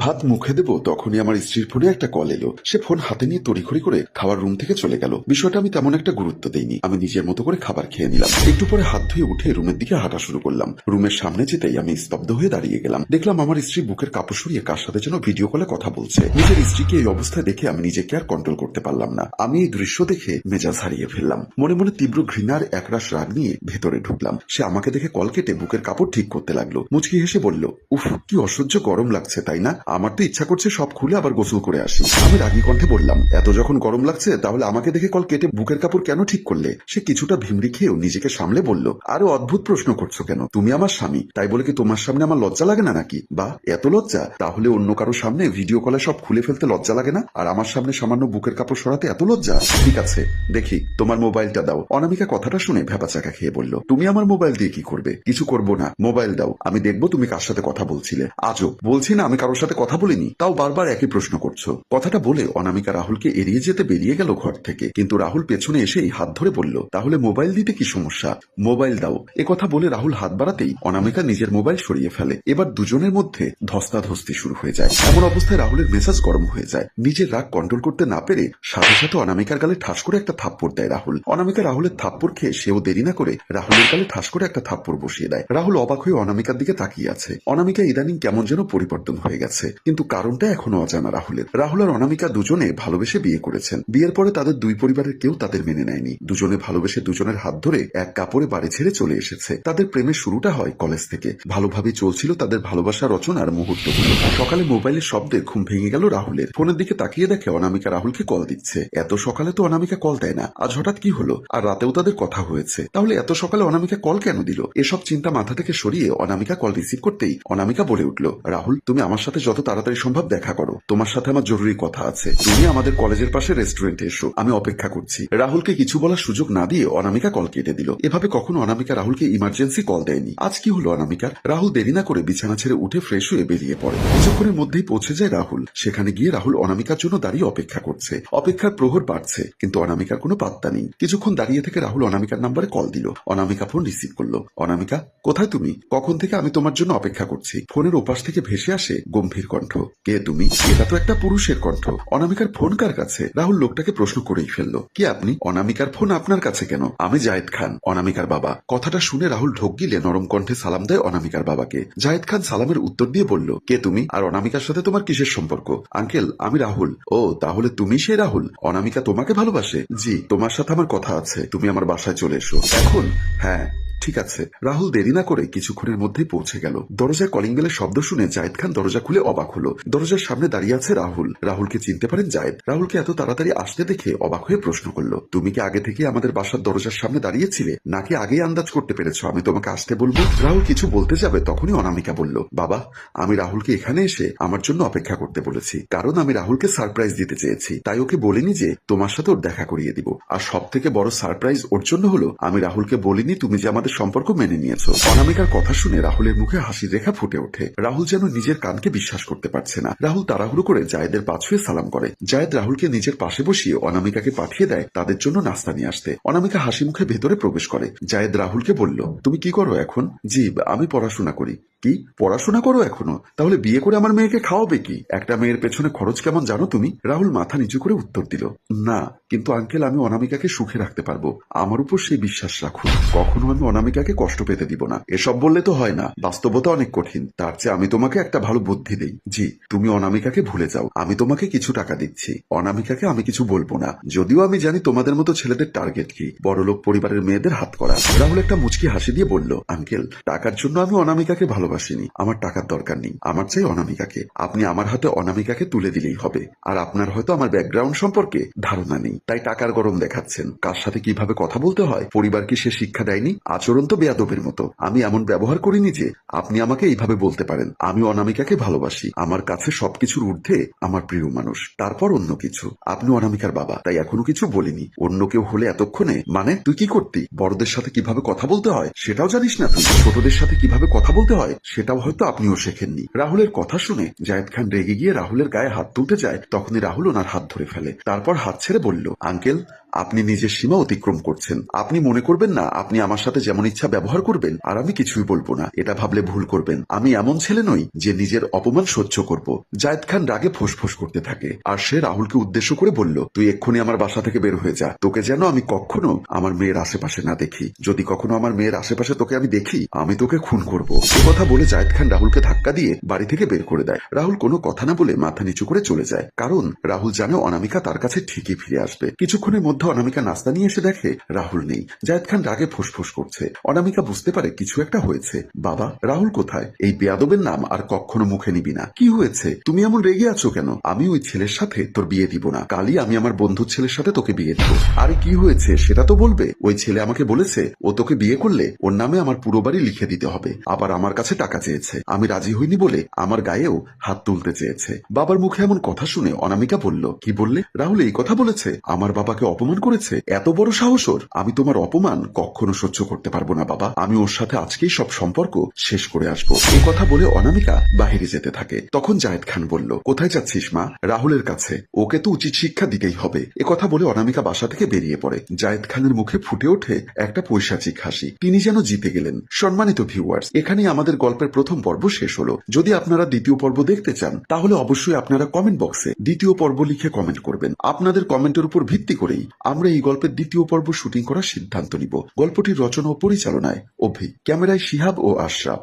ভাত মুখে দেব তখনই আমার স্ত্রীর ফোনে একটা কল এলো। সে ফোন হাতে নিয়ে তড়িঘড়ি করে খাওয়ার রুম থেকে চলে গেল। বিষয়টা আমি তেমন একটা গুরুত্ব দেইনি। আমি নিজের মতো করে খাবার খেয়ে নিলাম। একটু পরে হাত ধুয়ে উঠে রুমের দিকে হাঁটা শুরু করলাম। রুমের সামনে যেতেই আমি স্তব্ধ হয়ে দাঁড়িয়ে গেলাম। দেখলাম আমার স্ত্রী বুকের কাপড় সরিয়ে কার সাথে যেন ভিডিও কলে কথা বলছে। নিজের স্ত্রীকে এই অবস্থায় দেখে আমি নিজেকে আর কন্ট্রোল করতে পারলাম না। আমি এই দৃশ্য দেখে মেজাজ হারিয়ে ফেললাম। মনে মনে তীব্র ঘৃণার একরাশ রাগ নিয়ে ভেতরে ঢুকলাম। সে আমাকে দেখে কল কেটে বুকের কাপড় ঠিক করতে লাগলো। মুচকি হেসে বলল, উফ, কি অসহ্য গরম লাগছে তাই না? আমার তো ইচ্ছা করছে সব খুলে আবার গোসল করে আসি। আমি রাগী কণ্ঠে বললাম, এত যখন গরম লাগছে তাহলে আমাকে দেখে কল কেটে বুকের কাপড় কেন ঠিক করলে? সে কিছুটা ভিমড়ি খেয়েও নিজেকে সামলে বলল, আরো অদ্ভুত প্রশ্ন করছো কেন? তুমি আমার স্বামী, তাই বলে কি তোমার সামনে আমার লজ্জা লাগে না নাকি? বা এত লজ্জা? তাহলে অন্য কারো সামনে ভিডিও কলে সব খুলে ফেলতে লজ্জা লাগে না, আর আমার সামনে সামান্য বুকের কাপড় সরাতে এত লজ্জা? ঠিক আছে, দেখি তোমার মোবাইলটা দাও। অনামিকা কথাটা শুনে ভেবাচাকা খেয়ে বলল, তুমি আমার মোবাইল দিয়ে কি করবে? কিছু করবো না, মোবাইল দাও, আমি দেখবো তুমি কার সাথে কথা বলছিলে। আজব, বলছি না আমি কারোর সাথে কথা বলিনি, তাও বারবার একই প্রশ্ন করছো। কথাটা বলে অনামিকা রাহুলকে এড়িয়ে যেতে বেরিয়ে গেল ঘর থেকে। কিন্তু রাহুল পেছনে এসেই হাত ধরে বলল, তাহলে মোবাইল দিতে কি সমস্যা? মোবাইল দাও। একথা বলে রাহুল হাত বাড়াতেই অনামিকা নিজের মোবাইল সরিয়ে ফেলে। এবার দুজনের মধ্যে ধস্তাধস্তি শুরু হয়ে যায়। এমন অবস্থায় রাহুলের মেজাজ গরম হয়ে যায়। নিজের রাগ কন্ট্রোল করতে না পেরে সাথে সাথে অনামিকার গালে ঠাস করে একটা থাপ্পড় দেয় রাহুল। অনামিকা রাহুলের থাপ্পড় খেয়ে সেও দেরি না করে রাহুলের গালে ঠাস করে একটা থাপ্পড় বসিয়ে দেয়। রাহুল অবাক হয়ে অনামিকার দিকে তাকিয়ে আছে। অনামিকা ইদানিং কেমন যেন পরিবর্তন হয়ে গেছে, কিন্তু কারণটা এখনো অজানা রাহুলের। রাহুল আর অনামিকা দুজনে ভালোবেসে বিয়ে করেছেন। বিয়ের পরে তাদের দুই পরিবারের কেউ তাদের মেনে নেয়নি। দুজনে ভালোবেসে দুজনের হাত ধরে এক কাপড়ে বাড়ি ছেড়ে চলে এসেছে। তাদের প্রেমের শুরুটা হয় কলেজ থেকে। ভালোভাবেই চলছিল তাদের ভালোবাসা রচনার মুহূর্তগুলো। সকালে মোবাইলের শব্দে ঘুম ভেঙে গেল রাহুলের। ফোনের দিকে তাকিয়ে দেখে অনামিকা রাহুলকে কল দিচ্ছে। এত সকালে তো অনামিকা কল দেয় না, আজ হঠাৎ কি হলো? আর রাতেও তাদের কথা হয়েছে, তাহলে এত সকালে অনামিকা কল কেন দিল? এসব চিন্তা মাথা থেকে সরিয়ে অনামিকা কল রিসিভ করতেই অনামিকা বলে উঠল, রাহুল, তুমি আমার সাথে যত তাড়াতাড়ি সম্ভব দেখা করো, তোমার সাথে আমার জরুরি কথা আছে। তুমি আমাদের কলেজের পাশে রেস্টুরেন্টে এসো, আমি অপেক্ষা করছি। রাহুলকে কিছু বলার সুযোগ না দিয়ে অনামিকা কল কেটে দিল। এভাবে কখনো অনামিকা রাহুলকে ইমার্জেন্সি কল দেয়নি। আজ কি হলো অনামিকার? রাহুল দেরি না করে বিছানা ছেড়ে উঠে ফ্রেশ হয়ে বেরিয়ে পড়ে। কিছুক্ষণের মধ্যেই পৌঁছে যায় রাহুল। সেখানে গিয়ে রাহুল অনামিকার জন্য দাঁড়িয়ে অপেক্ষা করছে। অপেক্ষার প্রহর বাড়ছে, কিন্তু অনামিকার কোনো পাত্তা নেই। কিছুক্ষণ দাঁড়িয়ে থেকে রাহুল অনামিকার নাম্বারে কল দিল। অনামিকা ফোন রিসিভ করলো। অনামিকা, কোথায় তুমি? কখন থেকে আমি তোমার জন্য অপেক্ষা করছি। ফোনের ওপাশ থেকে ভেসে আসে গম্ভীর কণ্ঠ, কে তুমি? এটা তো একটা পুরুষের কণ্ঠ। অনামিকার ফোন কার কাছে? রাহুল লোকটাকে প্রশ্ন করেই ফেললো, কি আপনি? অনামিকার ফোন আপনার কাছে কেন? আমি জায়েদ খান, অনামিকার বাবা। কথাটা শুনে রাহুল ঢোক গিলে নরম কণ্ঠে সালাম দেয় অনামিকার বাবাকে। জায়েদ খান সালামের উত্তর দিয়ে বলল, কে তুমি? আর অনামিকার সাথে তোমার কিসের সম্পর্ক? আঙ্কেল, আমি রাহুল। ও, তাহলে তুমি সেই রাহুল? অনামিকা তোমাকে ভালোবাসে? জি, তোমার সাথে আমার কথা আছে, তুমি আমার বাসায় চলে এসো। এখন? হ্যাঁ, ঠিক আছে। রাহুল দেরি না করে কিছুক্ষণের মধ্যেই পৌঁছে গেল। দরজায় কলিং বেলের শব্দ শুনে জায়েদ খান দরজা খুলে অবাক হলো। দরজার সামনে দাঁড়িয়ে আছে রাহুল। রাহুলকে চিনতে পারেন জায়েদ। রাহুলকে এত তাড়াতাড়ি আসতে দেখে অবাক হয়ে প্রশ্ন করলো, তুমি কি আগে থেকে আমাদের বাসার দরজার সামনে দাঁড়িয়েছিলে, নাকি আগেই আন্দাজ করতে পেরেছো আমি তোমাকে আসতে বলবো? রাহুল কিছু বলতে যাবে তখনই অনামিকা বলল, বাবা, আমি রাহুলকে এখানে এসে আমার জন্য অপেক্ষা করতে বলেছি, কারণ আমি রাহুলকে সারপ্রাইজ দিতে চেয়েছি। তাই ওকে বলিনি যে তোমার সাথে ওর দেখা করিয়ে দিব। আর সব থেকে বড় সারপ্রাইজ ওর জন্য হলো, আমি রাহুলকে বলিনি তুমি যে আমাদের সম্পর্ক মেনে নিয়েছো। অনামিকার কথা শুনে রাহুলের মুখে হাসির রেখা ফুটে ওঠে। রাহুল যেন নিজের কানকে বিশ্বাস করতে পারছে না। রাহুল তাড়াহুড়ো করে জায়েদের পা ছুঁয়ে সালাম করে। জায়েদ রাহুলকে নিজের পাশে বসিয়ে অনামিকাকে পাঠিয়ে দেয় তাদের জন্য নাস্তা নিয়ে আসতে। অনামিকা হাসি মুখে ভেতরে প্রবেশ করে। জায়েদ রাহুলকে বলল, তুমি কি করো এখন? জি, আমি পড়াশোনা করি। কি পড়াশোনা করো এখনো? তাহলে বিয়ে করে আমার মেয়েকে খাওয়াবে কি? একটা মেয়ের পেছনে খরচ কেমন জানো তুমি? রাহুল মাথা নিচু করে উত্তর দিল, না, কিন্তু আঙ্কেল, আমি অনামিকাকে সুখে রাখতে পারবো, আমার উপর সেই বিশ্বাস রাখুন। কখনো আমি অনামিকাকে কষ্ট পেতে দিব না। এসব বললে তো হয় না, বাস্তবতা অনেক কঠিন। তার চেয়ে আমি তোমাকে একটা ভালো বুদ্ধি দেই। জি, তুমি অনামিকাকে ভুলে যাও, আমি তোমাকে কিছু টাকা দিচ্ছি। অনামিকাকে আমি কিছু বলবো না, যদিও আমি জানি তোমাদের মতো ছেলেদের টার্গেট কি, বড়লোক পরিবারের মেয়েদের হাত করা। রাহুল একটা মুচকি হাসি দিয়ে বলল, আঙ্কেল, টাকার জন্য আমি অনামিকাকে ভালোবাসিনি, আমার টাকার দরকার নেই, আমার চাই অনামিকাকে। আপনি আমার হাতে অনামিকাকে তুলে দিলেই হবে। আর আপনার হয়তো আমার ব্যাকগ্রাউন্ড সম্পর্কে ধারণা নেই, তাই টাকার গরম দেখাচ্ছেন। কার সাথে কিভাবে কথা বলতে হয় পরিবারকে সে শিক্ষা দেয়নি? আচরণ তো বেয়াদবের মতো। আমি এমন ব্যবহার করিনি যে আপনি আমাকে এইভাবে বলতে পারেন। আমি অনামিকাকে ভালোবাসি, আমার কাছে সবকিছুর ঊর্ধ্বে আমার প্রিয় মানুষ, তারপর অন্য কিছু। আপনি অনামিকার বাবা, তাই এখনো কিছু বলিনি। অন্য কেউ হলে এতক্ষণে, মানে তুই কি করতি? বড়দের সাথে কিভাবে কথা বলতে হয় সেটাও জানিস না তুই? ছোটদের সাথে কিভাবে কথা বলতে হয় সেটাও হয়তো আপনিও শেখেননি। রাহুলের কথা শুনে জায়েদ খান রেগে গিয়ে রাহুলের গায়ে হাত তুলতে যায়, তখনই রাহুল ওনার হাত ধরে ফেলে। তারপর হাত ছেড়ে বলল, আঙ্কেল, আপনি নিজের সীমা অতিক্রম করছেন। আপনি মনে করবেন না আপনি আমার সাথে যেমন ইচ্ছা ব্যবহার করবেন আর আমি কিছুই বলবো না। এটা ভাবলে ভুল করবেন। আমি এমন ছেলে নই যে নিজের অপমান সহ্য করব। জায়েদ খান রাগে ফোঁস করতে থাকে আর সে রাহুলকে উদ্দেশ্য করে বলল, তুই এক্ষুনি আমার বাসা থেকে বের হয়ে যা। তোকে যেন আমি কখনো আমার মেয়ের আশেপাশে না দেখি। যদি কখনো আমার মেয়ের আশেপাশে তোকে আমি দেখি, আমি তোকে খুন করব। এ কথা বলে জায়েদ খান রাহুলকে ধাক্কা দিয়ে বাড়ি থেকে বের করে দেয়। রাহুল কোনো কথা না বলে মাথা নিচু করে চলে যায়, কারণ রাহুল জানে অনামিকা তার কাছে ঠিকই ফিরে আসবে। কিছুক্ষণের মধ্যে অনামিকা নাস্তা নিয়ে এসে দেখে রাহুল নেই। জায়েদ খান রাগে ফোঁস করছে। অনামিকা বুঝতে পারে কিছু একটা হয়েছে। বাবা, রাহুল কোথায়? এই বেয়াদবের নাম আর কখনো মুখে নিবি না। কি হয়েছে? তুমি এমন রেগে আছো কেন? আমি ওই ছেলের সাথে তোর বিয়ে দিব না। কালই আমি আমার বন্ধুর ছেলের সাথে তোকে বিয়ে দিব। আরে কি হয়েছে সেটা তো বলবে। ওই ছেলে আমাকে বলেছে ও তোকে বিয়ে করলে ওর নামে আমার পুরো বাড়ি লিখে দিতে হবে। আবার আমার কাছে টাকা চেয়েছে। আমি রাজি হইনি বলে আমার গায়েও হাত তুলতে চেয়েছে। বাবার মুখে এমন কথা শুনে অনামিকা বলল, কি বললে? রাহুল এই কথা বলেছে? আমার বাবাকে অপমান করেছে? এত বড় সাহস ওর! আমি তোমার অপমান কখনো সহ্য করতে পারবো না বাবা। আমি ওর সাথে আজকেই সব সম্পর্ক শেষ করে আসবো। এই কথা বলে অনামিকা বাহিরে যেতে থাকে। তখন জায়েদ খান বলল, কোথায় যাচ্ছিস মা? রাহুলের কাছে। ওকে তো উচিত শিক্ষা দিতেই হবে। এ কথা বলে অনামিকা বাসা থেকে বেরিয়ে পড়ে। জায়েদ খানের মুখে ফুটে ওঠে একটা পৈশাচিক হাসি। তিনি যেন জিতে গেলেন। সম্মানিত ভিউয়ার্স, এখানেই আমাদের গল্পের প্রথম পর্ব শেষ হলো। যদি আপনারা দ্বিতীয় পর্ব দেখতে চান তাহলে অবশ্যই আপনারা কমেন্ট বক্সে দ্বিতীয় পর্ব লিখে কমেন্ট করবেন। আপনাদের কমেন্টের উপর ভিত্তি করেই আমরা এই গল্পের দ্বিতীয় পর্ব শুটিং করার সিদ্ধান্ত নিব। গল্পটির রচনা ও পরিচালনায় অভি, ক্যামেরায় শিহাব ও আশরাফ।